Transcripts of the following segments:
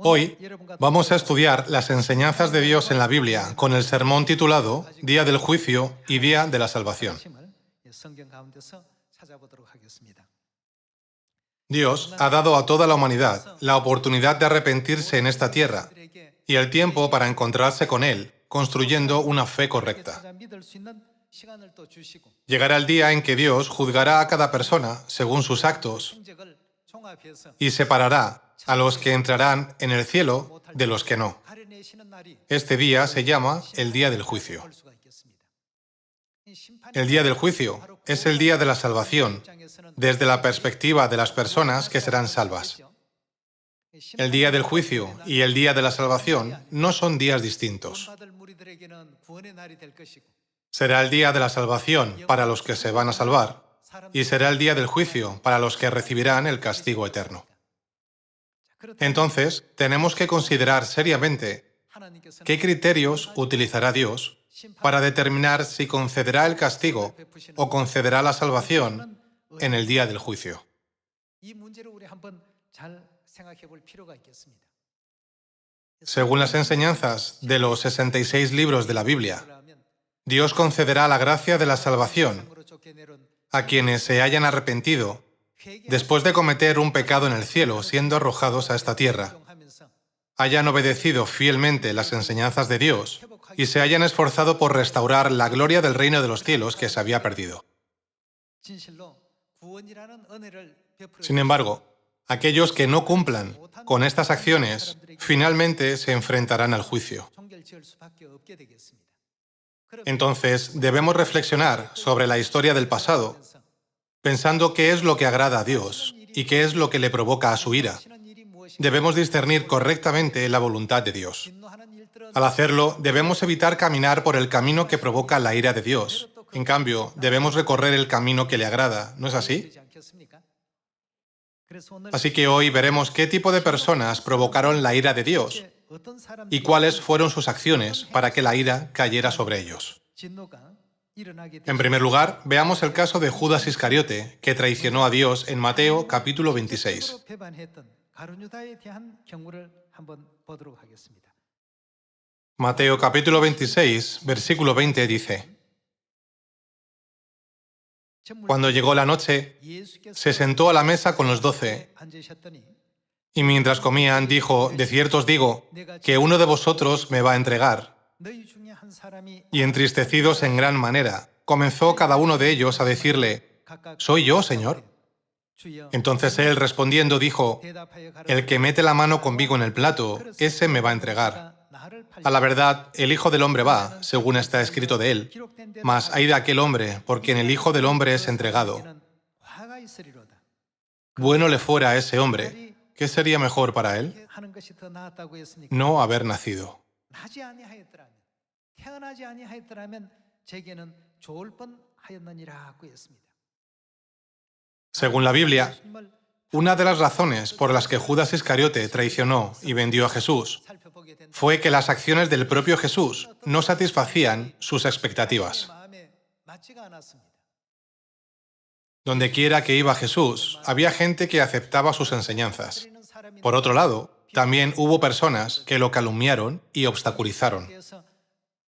Hoy vamos a estudiar las enseñanzas de Dios en la Biblia con el sermón titulado Día del Juicio y Día de la Salvación. Dios ha dado a toda la humanidad la oportunidad de arrepentirse en esta tierra y el tiempo para encontrarse con Él, construyendo una fe correcta. Llegará el día en que Dios juzgará a cada persona según sus actos y separará a los que entrarán en el cielo de los que no. Este día se llama el Día del Juicio. El Día del Juicio es el día de la salvación, desde la perspectiva de las personas que serán salvas. El Día del Juicio y el Día de la Salvación no son días distintos. Será el Día de la Salvación para los que se van a salvar, y será el Día del Juicio para los que recibirán el castigo eterno. Entonces, tenemos que considerar seriamente qué criterios utilizará Dios para determinar si concederá el castigo o concederá la salvación en el día del juicio. Según las enseñanzas de los 66 libros de la Biblia, Dios concederá la gracia de la salvación a quienes se hayan arrepentido después de cometer un pecado en el cielo siendo arrojados a esta tierra, hayan obedecido fielmente las enseñanzas de Dios y se hayan esforzado por restaurar la gloria del reino de los cielos que se había perdido. Sin embargo, aquellos que no cumplan con estas acciones finalmente se enfrentarán al juicio. Entonces, debemos reflexionar sobre la historia del pasado, pensando qué es lo que agrada a Dios y qué es lo que le provoca a su ira. Debemos discernir correctamente la voluntad de Dios. Al hacerlo, debemos evitar caminar por el camino que provoca la ira de Dios. En cambio, debemos recorrer el camino que le agrada, ¿no es así? Así que hoy veremos qué tipo de personas provocaron la ira de Dios y cuáles fueron sus acciones para que la ira cayera sobre ellos. En primer lugar, veamos el caso de Judas Iscariote, que traicionó a Dios en Mateo capítulo 26. Mateo capítulo 26, versículo 20 dice: Cuando llegó la noche, se sentó a la mesa con los 12, y mientras comían dijo: De cierto os digo, que uno de vosotros me va a entregar. Y entristecidos en gran manera, comenzó cada uno de ellos a decirle: ¿Soy yo, Señor? Entonces él respondiendo dijo: El que mete la mano conmigo en el plato, ese me va a entregar. A la verdad, el Hijo del Hombre va, según está escrito de él, mas hay de aquel hombre por quien el Hijo del Hombre es entregado. Bueno le fuera a ese hombre, ¿qué sería mejor para él? No haber nacido. Según la Biblia, una de las razones por las que Judas Iscariote traicionó y vendió a Jesús fue que las acciones del propio Jesús no satisfacían sus expectativas. Donde quiera que iba Jesús, había gente que aceptaba sus enseñanzas. Por otro lado, también hubo personas que lo calumniaron y obstaculizaron.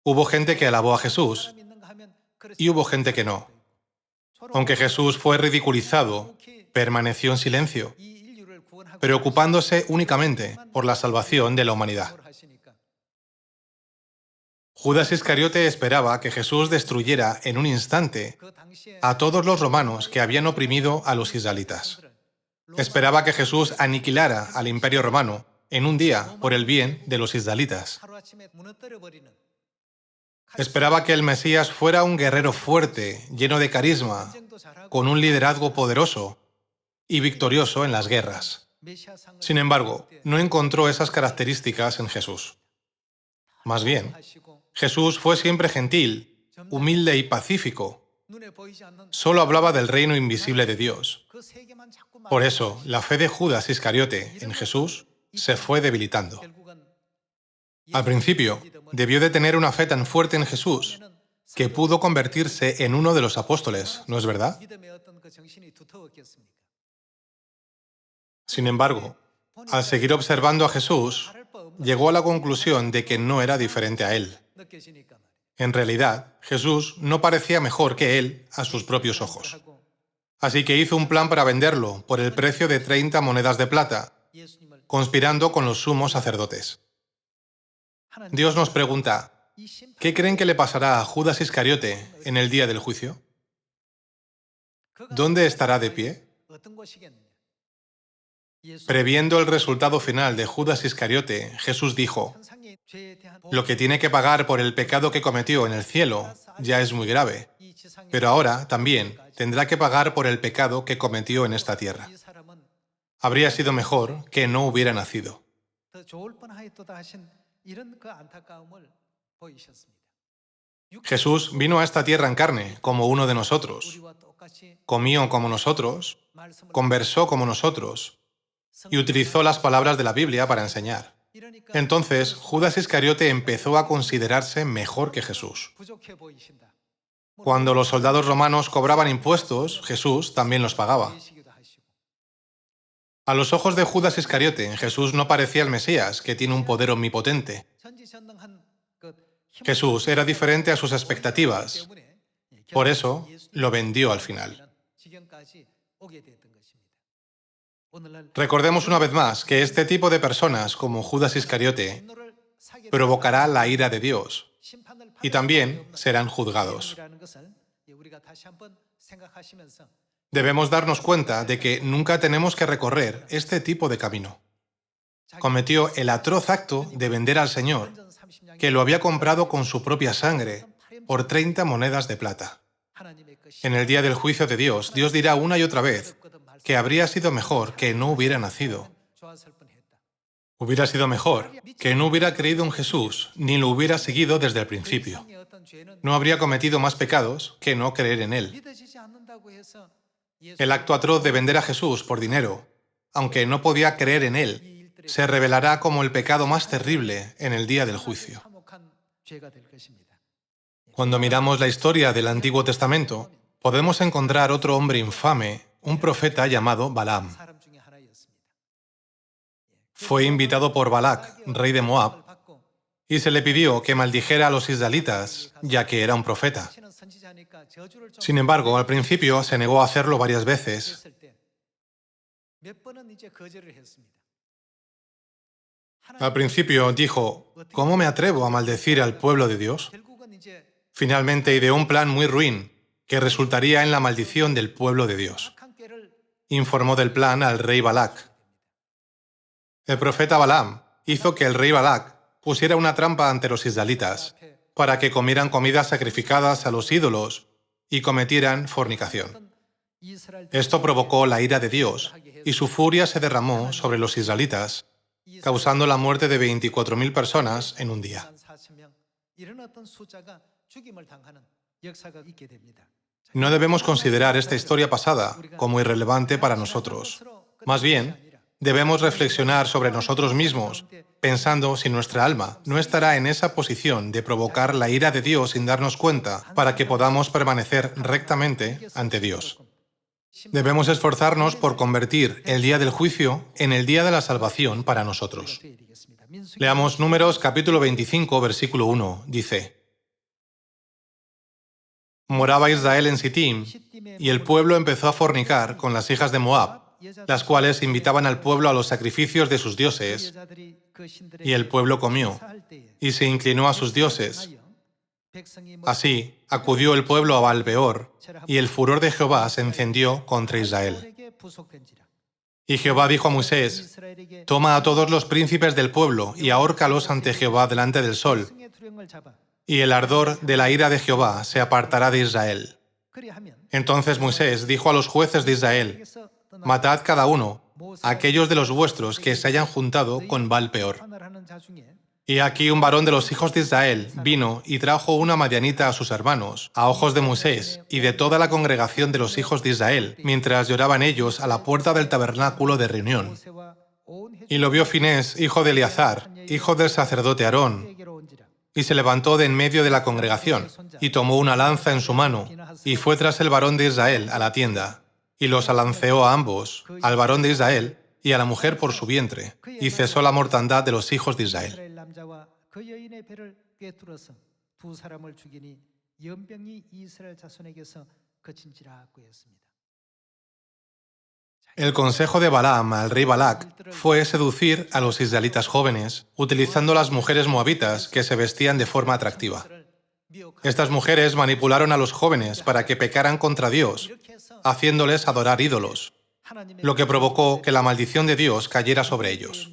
Hubo gente que alabó a Jesús y hubo gente que no. Aunque Jesús fue ridiculizado, permaneció en silencio, preocupándose únicamente por la salvación de la humanidad. Judas Iscariote esperaba que Jesús destruyera en un instante a todos los romanos que habían oprimido a los israelitas. Esperaba que Jesús aniquilara al Imperio Romano en un día por el bien de los israelitas. Esperaba que el Mesías fuera un guerrero fuerte, lleno de carisma, con un liderazgo poderoso y victorioso en las guerras. Sin embargo, no encontró esas características en Jesús. Más bien, Jesús fue siempre gentil, humilde y pacífico. Solo hablaba del reino invisible de Dios. Por eso, la fe de Judas Iscariote en Jesús se fue debilitando. Al principio, debió de tener una fe tan fuerte en Jesús que pudo convertirse en uno de los apóstoles, ¿no es verdad? Sin embargo, Al seguir observando a Jesús, llegó a la conclusión de que no era diferente a él. En realidad, Jesús no parecía mejor que él a sus propios ojos. Así que hizo un plan para venderlo por el precio de 30 monedas de plata, conspirando con los sumos sacerdotes. Dios nos pregunta, ¿qué creen que le pasará a Judas Iscariote en el día del juicio? ¿Dónde estará de pie? Previendo el resultado final de Judas Iscariote, Jesús dijo, lo que tiene que pagar por el pecado que cometió en el cielo ya es muy grave, pero ahora también tendrá que pagar por el pecado que cometió en esta tierra. Habría sido mejor que no hubiera nacido. Jesús vino a esta tierra en carne, como uno de nosotros. Comió como nosotros, conversó como nosotros, y utilizó las palabras de la Biblia para enseñar. Entonces, Judas Iscariote empezó a considerarse mejor que Jesús. Cuando los soldados romanos cobraban impuestos, Jesús también los pagaba. A los ojos de Judas Iscariote, Jesús no parecía el Mesías, que tiene un poder omnipotente. Jesús era diferente a sus expectativas. Por eso, lo vendió al final. Recordemos una vez más que este tipo de personas, como Judas Iscariote, provocará la ira de Dios y también serán juzgados. Debemos darnos cuenta de que nunca tenemos que recorrer este tipo de camino. Cometió el atroz acto de vender al Señor, que lo había comprado con su propia sangre, por 30 monedas de plata. En el día del juicio de Dios, Dios dirá una y otra vez que habría sido mejor que no hubiera nacido. Hubiera sido mejor que no hubiera creído en Jesús ni lo hubiera seguido desde el principio. No habría cometido más pecados que no creer en Él. El acto atroz de vender a Jesús por dinero, aunque no podía creer en Él, se revelará como el pecado más terrible en el día del juicio. Cuando miramos la historia del Antiguo Testamento, podemos encontrar otro hombre infame, un profeta llamado Balaam. Fue invitado por Balac, rey de Moab, y se le pidió que maldijera a los israelitas, ya que era un profeta. Sin embargo, al principio se negó a hacerlo varias veces. Al principio dijo, ¿cómo me atrevo a maldecir al pueblo de Dios? Finalmente ideó un plan muy ruin, que resultaría en la maldición del pueblo de Dios. Informó del plan al rey Balac. El profeta Balaam hizo que el rey Balac pusiera una trampa ante los israelitas para que comieran comidas sacrificadas a los ídolos y cometieran fornicación. Esto provocó la ira de Dios y su furia se derramó sobre los israelitas, causando la muerte de 24.000 personas en un día. No debemos considerar esta historia pasada como irrelevante para nosotros. Más bien, debemos reflexionar sobre nosotros mismos, pensando si nuestra alma no estará en esa posición de provocar la ira de Dios sin darnos cuenta para que podamos permanecer rectamente ante Dios. Debemos esforzarnos por convertir el día del juicio en el día de la salvación para nosotros. Leamos Números capítulo 25, versículo 1. Dice: Moraba Israel en Sittim, y el pueblo empezó a fornicar con las hijas de Moab, las cuales invitaban al pueblo a los sacrificios de sus dioses, y el pueblo comió, y se inclinó a sus dioses. Así, acudió el pueblo a Baal-peor, y el furor de Jehová se encendió contra Israel. Y Jehová dijo a Moisés: Toma a todos los príncipes del pueblo y ahórcalos ante Jehová delante del sol, y el ardor de la ira de Jehová se apartará de Israel. Entonces Moisés dijo a los jueces de Israel: Matad cada uno a aquellos de los vuestros que se hayan juntado con Baal-peor. Y aquí un varón de los hijos de Israel vino y trajo una madianita a sus hermanos, a ojos de Moisés y de toda la congregación de los hijos de Israel, mientras lloraban ellos a la puerta del tabernáculo de reunión. Y lo vio Finés, hijo de Eleazar, hijo del sacerdote Aarón, y se levantó de en medio de la congregación, y tomó una lanza en su mano, y fue tras el varón de Israel a la tienda, y los alanceó a ambos, al varón de Israel y a la mujer por su vientre, y cesó la mortandad de los hijos de Israel. El consejo de Balaam al rey Balac fue seducir a los israelitas jóvenes utilizando las mujeres moabitas que se vestían de forma atractiva. Estas mujeres manipularon a los jóvenes para que pecaran contra Dios, haciéndoles adorar ídolos, lo que provocó que la maldición de Dios cayera sobre ellos.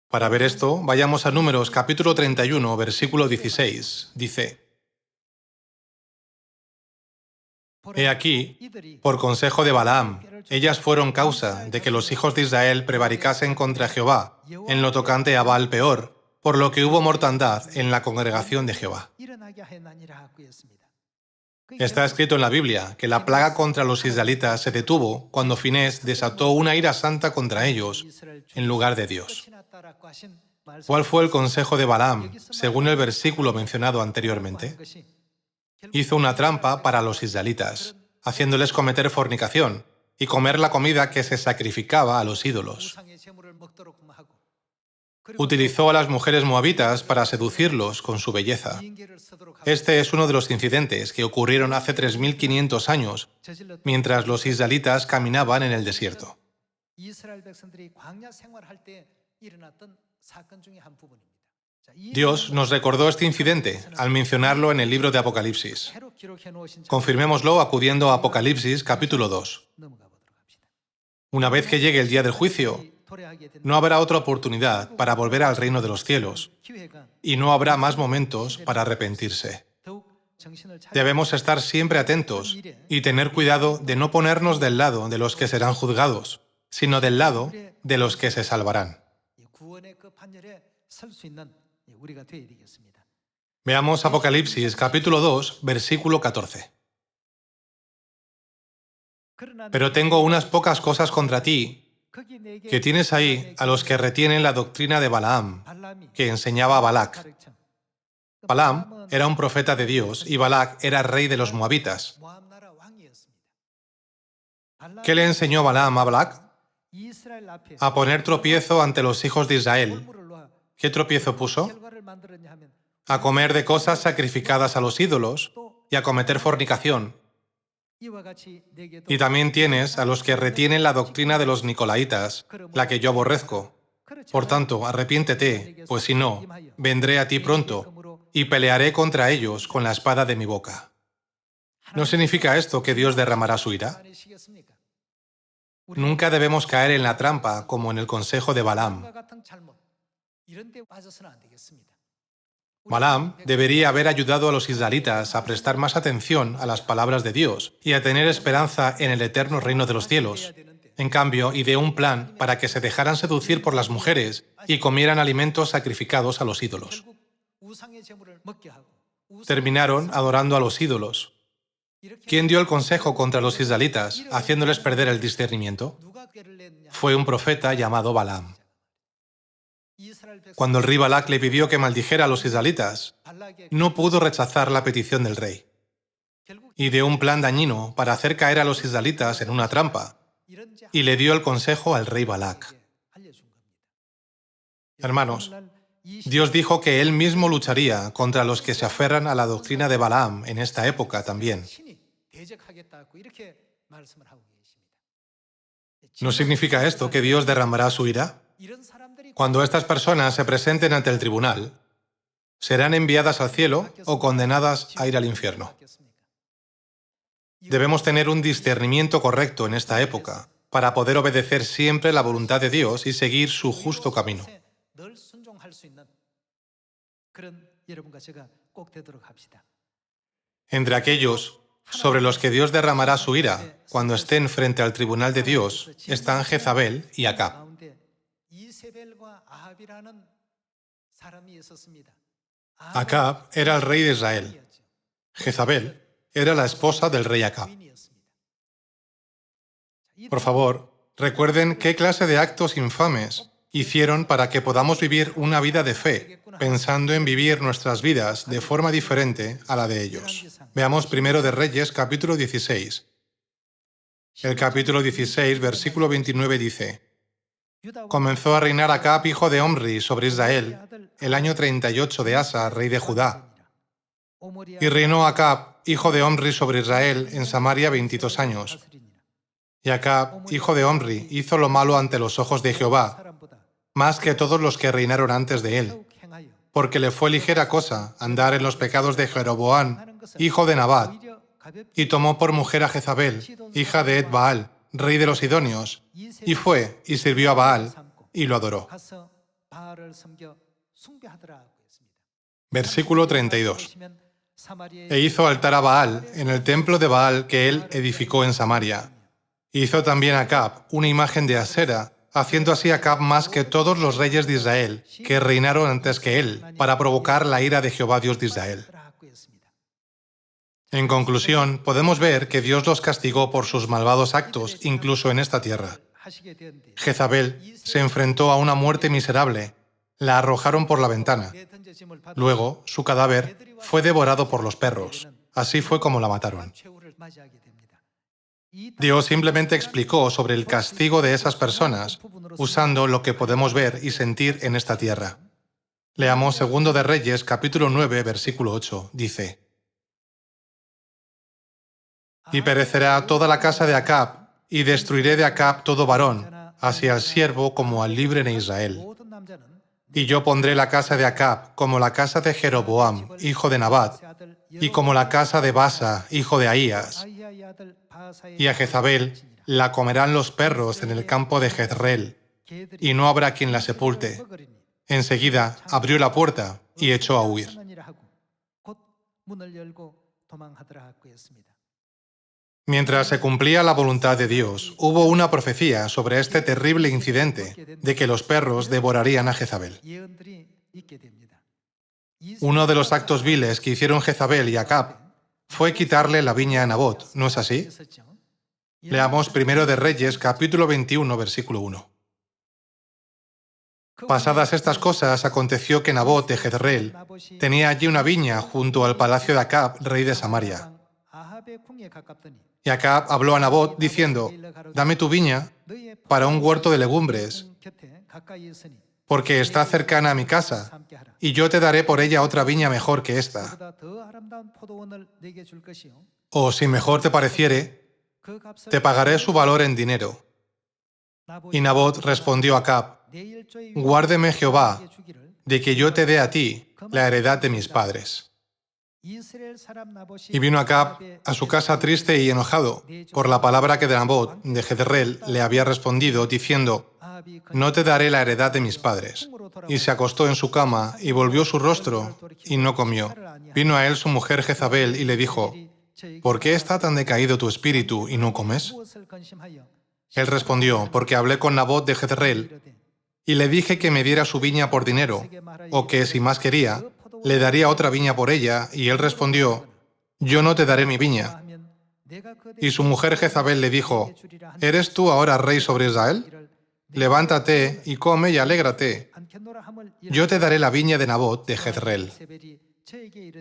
Para ver esto, vayamos a Números capítulo 31, versículo 16. Dice: He aquí, por consejo de Balaam, ellas fueron causa de que los hijos de Israel prevaricasen contra Jehová en lo tocante a Baal peor, por lo que hubo mortandad en la congregación de Jehová. Está escrito en la Biblia que la plaga contra los israelitas se detuvo cuando Finés desató una ira santa contra ellos en lugar de Dios. ¿Cuál fue el consejo de Balaam, según el versículo mencionado anteriormente? Hizo una trampa para los israelitas, haciéndoles cometer fornicación y comer la comida que se sacrificaba a los ídolos. Utilizó a las mujeres moabitas para seducirlos con su belleza. Este es uno de los incidentes que ocurrieron hace 3500 años, mientras los israelitas caminaban en el desierto. Dios nos recordó este incidente al mencionarlo en el libro de Apocalipsis. Confirmémoslo acudiendo a Apocalipsis capítulo 2. Una vez que llegue el día del juicio, no habrá otra oportunidad para volver al reino de los cielos y no habrá más momentos para arrepentirse. Debemos estar siempre atentos y tener cuidado de no ponernos del lado de los que serán juzgados, sino del lado de los que se salvarán. Veamos Apocalipsis capítulo 2, versículo 14. Pero tengo unas pocas cosas contra ti, que tienes ahí a los que retienen la doctrina de Balaam, que enseñaba a Balac. Balaam era un profeta de Dios y Balac era rey de los moabitas. ¿Qué le enseñó Balaam a Balac? A poner tropiezo ante los hijos de Israel. ¿Qué tropiezo puso? A comer de cosas sacrificadas a los ídolos y a cometer fornicación. Y también tienes a los que retienen la doctrina de los nicolaitas, la que yo aborrezco. Por tanto, arrepiéntete, pues si no, vendré a ti pronto y pelearé contra ellos con la espada de mi boca. ¿No significa esto que Dios derramará su ira? Nunca debemos caer en la trampa como en el consejo de Balaam. Balaam debería haber ayudado a los israelitas a prestar más atención a las palabras de Dios y a tener esperanza en el eterno reino de los cielos. En cambio, ideó un plan para que se dejaran seducir por las mujeres y comieran alimentos sacrificados a los ídolos. Terminaron adorando a los ídolos. ¿Quién dio el consejo contra los israelitas, haciéndoles perder el discernimiento? Fue un profeta llamado Balaam. Cuando el rey Balac le pidió que maldijera a los israelitas, no pudo rechazar la petición del rey. Ideó un plan dañino para hacer caer a los israelitas en una trampa y le dio el consejo al rey Balac. Hermanos, Dios dijo que Él mismo lucharía contra los que se aferran a la doctrina de Balaam en esta época también. ¿No significa esto que Dios derramará su ira? Cuando estas personas se presenten ante el tribunal, serán enviadas al cielo o condenadas a ir al infierno. Debemos tener un discernimiento correcto en esta época para poder obedecer siempre la voluntad de Dios y seguir su justo camino. Entre aquellos sobre los que Dios derramará su ira cuando estén frente al tribunal de Dios están Jezabel y Acab. Acab era el rey de Israel. Jezabel era la esposa del rey Acab. Por favor, recuerden qué clase de actos infames hicieron para que podamos vivir una vida de fe, pensando en vivir nuestras vidas de forma diferente a la de ellos. Veamos primero de Reyes, capítulo 16. El capítulo 16, versículo 29 dice: Comenzó a reinar Acab, hijo de Omri, sobre Israel, el año 38 de Asa, rey de Judá. Y reinó Acab, hijo de Omri, sobre Israel, en Samaria 22 años. Y Acab, hijo de Omri, hizo lo malo ante los ojos de Jehová, más que todos los que reinaron antes de él, porque le fue ligera cosa andar en los pecados de Jeroboam, hijo de Nabat, y tomó por mujer a Jezabel, hija de Ed-Baal, rey de los Sidonios, y fue y sirvió a Baal, y lo adoró. Versículo 32. E hizo altar a Baal en el templo de Baal que él edificó en Samaria. Hizo también Acab una imagen de Asera, haciendo así Acab más que todos los reyes de Israel, que reinaron antes que él, para provocar la ira de Jehová Dios de Israel. En conclusión, podemos ver que Dios los castigó por sus malvados actos, incluso en esta tierra. Jezabel se enfrentó a una muerte miserable. La arrojaron por la ventana. Luego, su cadáver fue devorado por los perros. Así fue como la mataron. Dios simplemente explicó sobre el castigo de esas personas, usando lo que podemos ver y sentir en esta tierra. Leamos 2 de Reyes, capítulo 9, versículo 8. Dice: Y perecerá toda la casa de Acab, y destruiré de Acab todo varón, así al siervo como al libre en Israel. Y yo pondré la casa de Acab como la casa de Jeroboam, hijo de Nabat, y como la casa de Basa, hijo de Ahías. Y a Jezabel la comerán los perros en el campo de Jezreel, y no habrá quien la sepulte. Enseguida abrió la puerta y echó a huir. Mientras se cumplía la voluntad de Dios, hubo una profecía sobre este terrible incidente de que los perros devorarían a Jezabel. Uno de los actos viles que hicieron Jezabel y Acab fue quitarle la viña a Nabot, ¿no es así? Leamos 1 de Reyes, capítulo 21, versículo 1. Pasadas estas cosas, aconteció que Nabot de Jezreel tenía allí una viña junto al palacio de Acab, rey de Samaria. Y Acab habló a Nabot diciendo: Dame tu viña para un huerto de legumbres, porque está cercana a mi casa, y yo te daré por ella otra viña mejor que esta. O si mejor te pareciere, te pagaré su valor en dinero. Y Nabot respondió a Acab: Guárdeme Jehová, de que yo te dé a ti la heredad de mis padres. Y vino Acab a su casa triste y enojado por la palabra que de Nabot de Jezreel le había respondido, diciendo: No te daré la heredad de mis padres. Y se acostó en su cama y volvió su rostro y no comió. Vino a él su mujer Jezabel y le dijo: ¿Por qué está tan decaído tu espíritu y no comes? Él respondió: Porque hablé con Nabot de Jezreel y le dije que me diera su viña por dinero, o que, si más quería, le daría otra viña por ella, y él respondió: Yo no te daré mi viña. Y su mujer Jezabel le dijo: ¿Eres tú ahora rey sobre Israel? Levántate y come y alégrate. Yo te daré la viña de Nabot de Jezreel.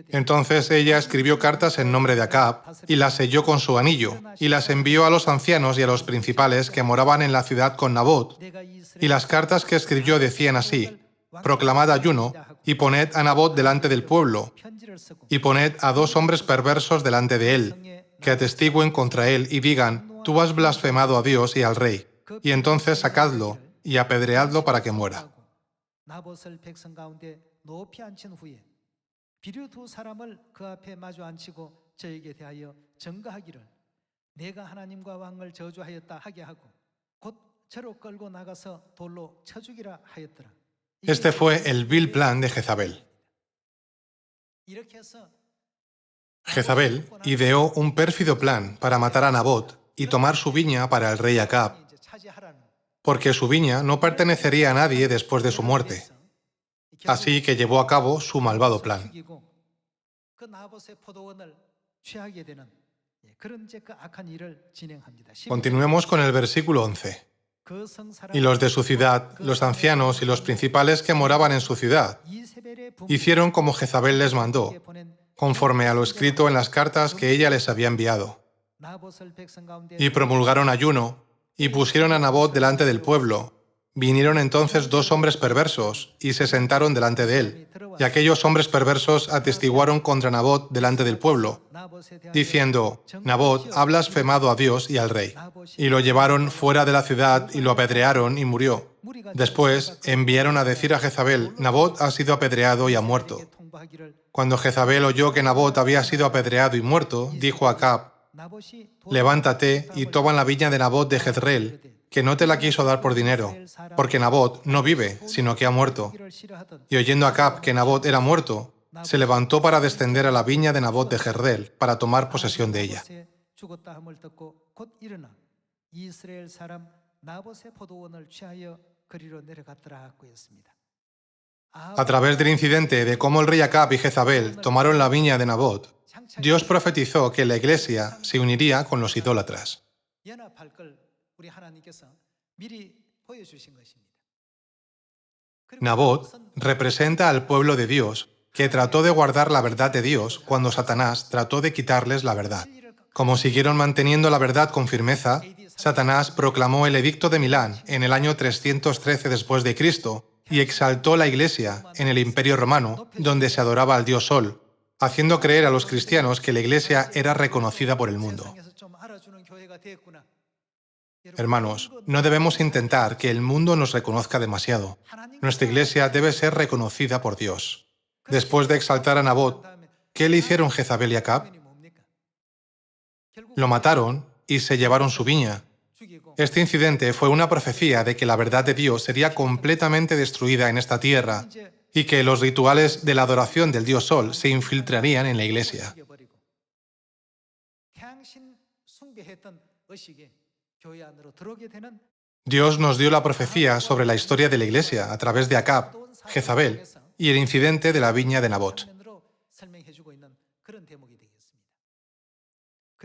Entonces ella escribió cartas en nombre de Acab y las selló con su anillo, y las envió a los ancianos y a los principales que moraban en la ciudad con Nabot. Y las cartas que escribió decían así: Proclamad ayuno, y poned a Nabot delante del pueblo, y poned a 2 hombres perversos delante de él, que atestiguen contra él y digan: Tú has blasfemado a Dios y al rey, y entonces sacadlo y apedreadlo para que muera. Este fue el vil plan de Jezabel. Jezabel ideó un pérfido plan para matar a Nabot y tomar su viña para el rey Acab, porque su viña no pertenecería a nadie después de su muerte. Así que llevó a cabo su malvado plan. Continuemos con el versículo 11. Y los de su ciudad, los ancianos y los principales que moraban en su ciudad, hicieron como Jezabel les mandó, conforme a lo escrito en las cartas que ella les había enviado. Y promulgaron ayuno, y pusieron a Nabot delante del pueblo. Vinieron entonces 2 hombres perversos, y se sentaron delante de él. Y aquellos hombres perversos atestiguaron contra Nabot delante del pueblo, diciendo: Nabot ha blasfemado a Dios y al rey. Y lo llevaron fuera de la ciudad y lo apedrearon y murió. Después enviaron a decir a Jezabel: Nabot ha sido apedreado y ha muerto. Cuando Jezabel oyó que Nabot había sido apedreado y muerto, dijo a Acab: levántate y toma la viña de Nabot de Jezreel, que no te la quiso dar por dinero, porque Nabot no vive, sino que ha muerto. Y oyendo Acab que Nabot era muerto, se levantó para descender a la viña de Nabot de Jezreel, para tomar posesión de ella. A través del incidente de cómo el rey Acab y Jezabel tomaron la viña de Nabot, Dios profetizó que la iglesia se uniría con los idólatras. Nabot representa al pueblo de Dios que trató de guardar la verdad de Dios cuando Satanás trató de quitarles la verdad. Como siguieron manteniendo la verdad con firmeza, Satanás proclamó el Edicto de Milán en el año 313 después de Cristo y exaltó la Iglesia en el Imperio Romano, donde se adoraba al dios Sol, haciendo creer a los cristianos que la Iglesia era reconocida por el mundo. Hermanos, no debemos intentar que el mundo nos reconozca demasiado. Nuestra Iglesia debe ser reconocida por Dios. Después de exaltar a Nabot, ¿qué le hicieron Jezabel y Acab? Lo mataron y se llevaron su viña. Este incidente fue una profecía de que la verdad de Dios sería completamente destruida en esta tierra y que los rituales de la adoración del dios Sol se infiltrarían en la Iglesia. Dios nos dio la profecía sobre la historia de la Iglesia a través de Acab, Jezabel y el incidente de la viña de Nabot.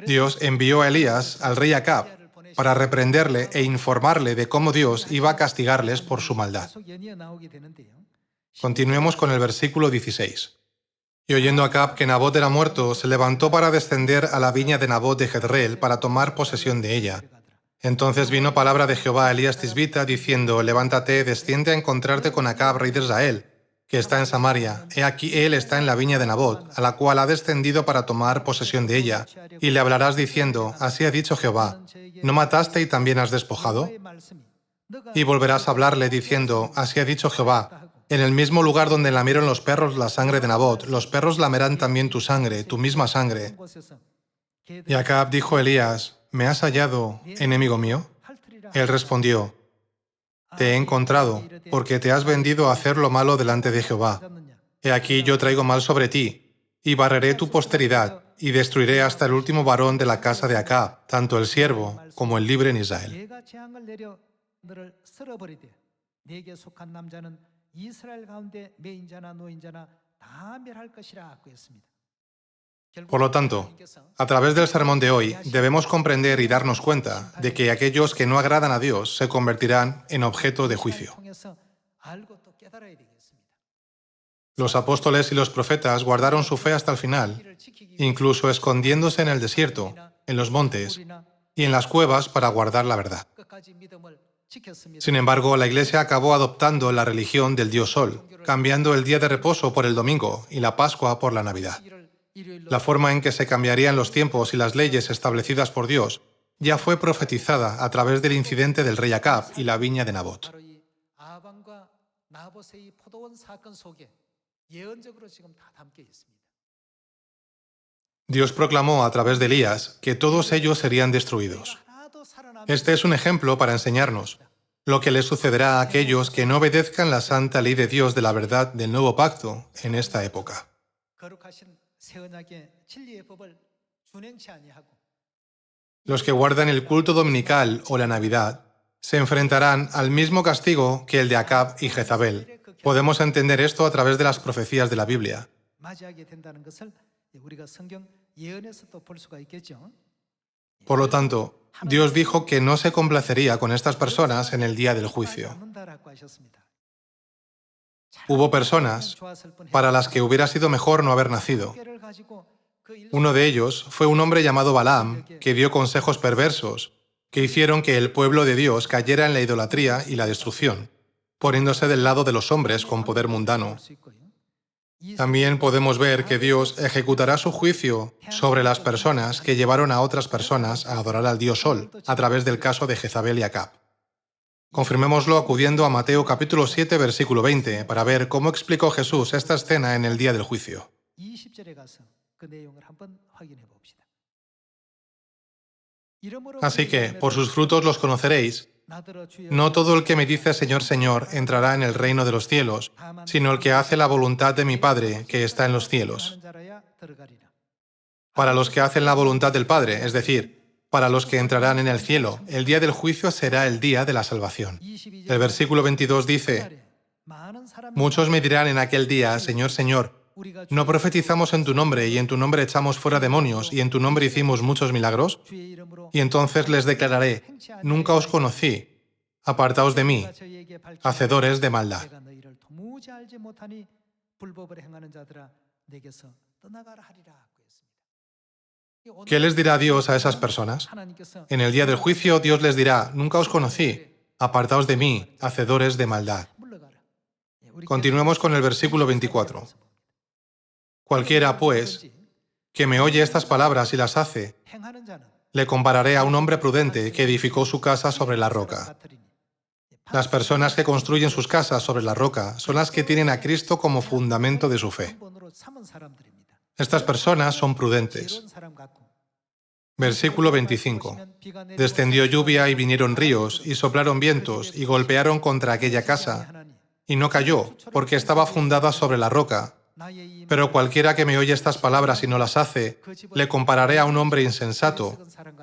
Dios envió a Elías al rey Acab para reprenderle e informarle de cómo Dios iba a castigarles por su maldad. Continuemos con el versículo 16. Y oyendo Acab que Nabot era muerto, se levantó para descender a la viña de Nabot de Jezreel para tomar posesión de ella. Entonces vino palabra de Jehová a Elías Tisbita, diciendo: levántate, desciende a encontrarte con Acab, rey de Israel, que está en Samaria. He aquí él está en la viña de Nabot, a la cual ha descendido para tomar posesión de ella. Y le hablarás diciendo: así ha dicho Jehová, ¿no mataste y también has despojado? Y volverás a hablarle diciendo: así ha dicho Jehová, en el mismo lugar donde lamieron los perros la sangre de Nabot, los perros lamerán también tu sangre, tu misma sangre. Y Acab dijo a Elías: ¿me has hallado, enemigo mío? Él respondió: te he encontrado, porque te has vendido a hacer lo malo delante de Jehová. He aquí yo traigo mal sobre ti, y barreré tu posteridad, y destruiré hasta el último varón de la casa de Acab, tanto el siervo como el libre en Israel. Por lo tanto, a través del sermón de hoy debemos comprender y darnos cuenta de que aquellos que no agradan a Dios se convertirán en objeto de juicio. Los apóstoles y los profetas guardaron su fe hasta el final, incluso escondiéndose en el desierto, en los montes y en las cuevas para guardar la verdad. Sin embargo, la Iglesia acabó adoptando la religión del dios Sol, cambiando el día de reposo por el domingo y la Pascua por la Navidad. La forma en que se cambiarían los tiempos y las leyes establecidas por Dios ya fue profetizada a través del incidente del rey Acab y la viña de Nabot. Dios proclamó a través de Elías que todos ellos serían destruidos. Este es un ejemplo para enseñarnos lo que les sucederá a aquellos que no obedezcan la santa ley de Dios de la verdad del nuevo pacto en esta época. Los que guardan el culto dominical o la Navidad se enfrentarán al mismo castigo que el de Acab y Jezabel. Podemos entender esto a través de las profecías de la Biblia. Por lo tanto, Dios dijo que no se complacería con estas personas en el día del juicio. Hubo personas para las que hubiera sido mejor no haber nacido. Uno de ellos fue un hombre llamado Balaam, que dio consejos perversos, que hicieron que el pueblo de Dios cayera en la idolatría y la destrucción, poniéndose del lado de los hombres con poder mundano. También podemos ver que Dios ejecutará su juicio sobre las personas que llevaron a otras personas a adorar al dios Sol, a través del caso de Jezabel y Acab. Confirmémoslo acudiendo a Mateo capítulo 7, versículo 20, para ver cómo explicó Jesús esta escena en el día del juicio. Así que, por sus frutos los conoceréis. No todo el que me dice Señor, Señor, entrará en el reino de los cielos, sino el que hace la voluntad de mi Padre, que está en los cielos. Para los que hacen la voluntad del Padre, es decir, para los que entrarán en el cielo, el día del juicio será el día de la salvación. El versículo 22 dice: muchos me dirán en aquel día, Señor, Señor, ¿no profetizamos en tu nombre y en tu nombre echamos fuera demonios y en tu nombre hicimos muchos milagros? Y entonces les declararé: nunca os conocí, apartaos de mí, hacedores de maldad. ¿Qué les dirá Dios a esas personas? En el día del juicio Dios les dirá: nunca os conocí, apartaos de mí, hacedores de maldad. Continuemos con el versículo 24. Cualquiera, pues, que me oye estas palabras y las hace, le compararé a un hombre prudente que edificó su casa sobre la roca. Las personas que construyen sus casas sobre la roca son las que tienen a Cristo como fundamento de su fe. Estas personas son prudentes. Versículo 25. Descendió lluvia y vinieron ríos, y soplaron vientos, y golpearon contra aquella casa, y no cayó, porque estaba fundada sobre la roca. Pero cualquiera que me oye estas palabras y no las hace, le compararé a un hombre insensato,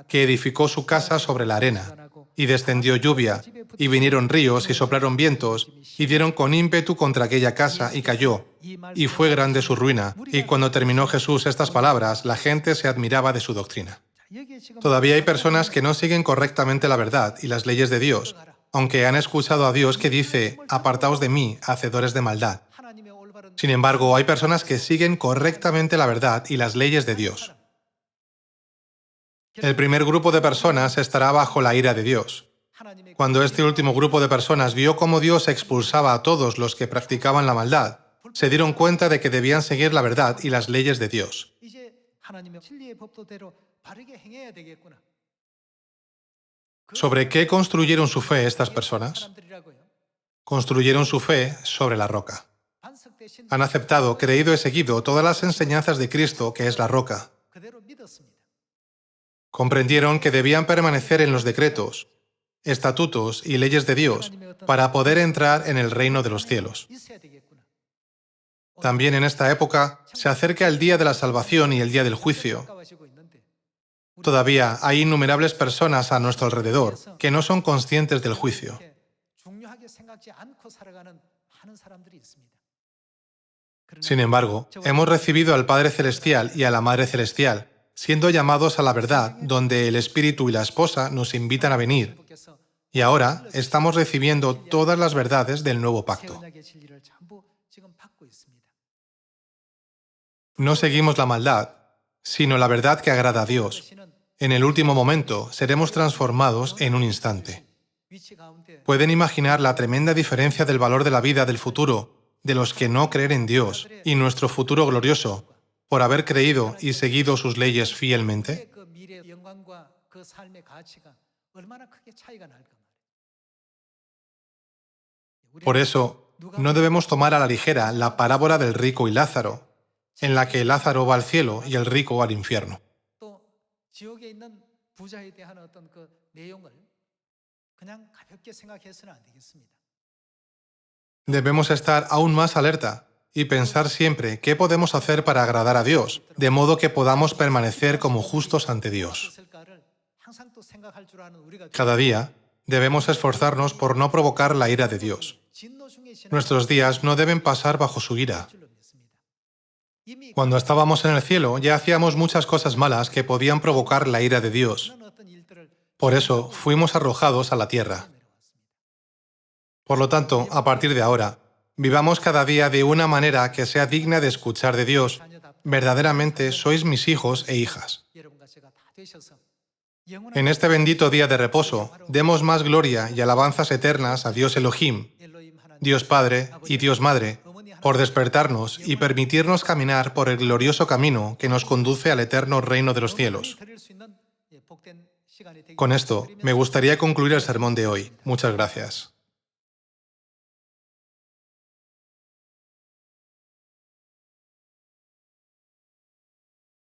que edificó su casa sobre la arena. Y descendió lluvia, y vinieron ríos, y soplaron vientos, y dieron con ímpetu contra aquella casa, y cayó. Y fue grande su ruina. Y cuando terminó Jesús estas palabras, la gente se admiraba de su doctrina. Todavía hay personas que no siguen correctamente la verdad y las leyes de Dios, aunque han escuchado a Dios que dice: apartaos de mí, hacedores de maldad. Sin embargo, hay personas que siguen correctamente la verdad y las leyes de Dios. El primer grupo de personas estará bajo la ira de Dios. Cuando este último grupo de personas vio cómo Dios expulsaba a todos los que practicaban la maldad, se dieron cuenta de que debían seguir la verdad y las leyes de Dios. ¿Sobre qué construyeron su fe estas personas? Construyeron su fe sobre la roca. Han aceptado, creído y seguido todas las enseñanzas de Cristo, que es la roca. Comprendieron que debían permanecer en los decretos, estatutos y leyes de Dios para poder entrar en el reino de los cielos. También en esta época se acerca el día de la salvación y el día del juicio. Todavía hay innumerables personas a nuestro alrededor que no son conscientes del juicio. Sin embargo, hemos recibido al Padre Celestial y a la Madre Celestial, siendo llamados a la verdad, donde el Espíritu y la Esposa nos invitan a venir. Y ahora estamos recibiendo todas las verdades del nuevo pacto. No seguimos la maldad, sino la verdad que agrada a Dios. En el último momento seremos transformados en un instante. ¿Pueden imaginar la tremenda diferencia del valor de la vida del futuro, de los que no creen en Dios, y nuestro futuro glorioso, por haber creído y seguido sus leyes fielmente? Por eso, no debemos tomar a la ligera la parábola del rico y Lázaro, en la que Lázaro va al cielo y el rico al infierno. Debemos estar aún más alerta y pensar siempre qué podemos hacer para agradar a Dios, de modo que podamos permanecer como justos ante Dios. Cada día debemos esforzarnos por no provocar la ira de Dios. Nuestros días no deben pasar bajo su ira. Cuando estábamos en el cielo ya hacíamos muchas cosas malas que podían provocar la ira de Dios. Por eso fuimos arrojados a la tierra. Por lo tanto, a partir de ahora, vivamos cada día de una manera que sea digna de escuchar de Dios Verdaderamente sois mis hijos e hijas. En este bendito día de reposo, demos más gloria y alabanzas eternas a Dios Elohim, Dios Padre y Dios Madre, por despertarnos y permitirnos caminar por el glorioso camino que nos conduce al eterno reino de los cielos. Con esto, me gustaría concluir el sermón de hoy. Muchas gracias.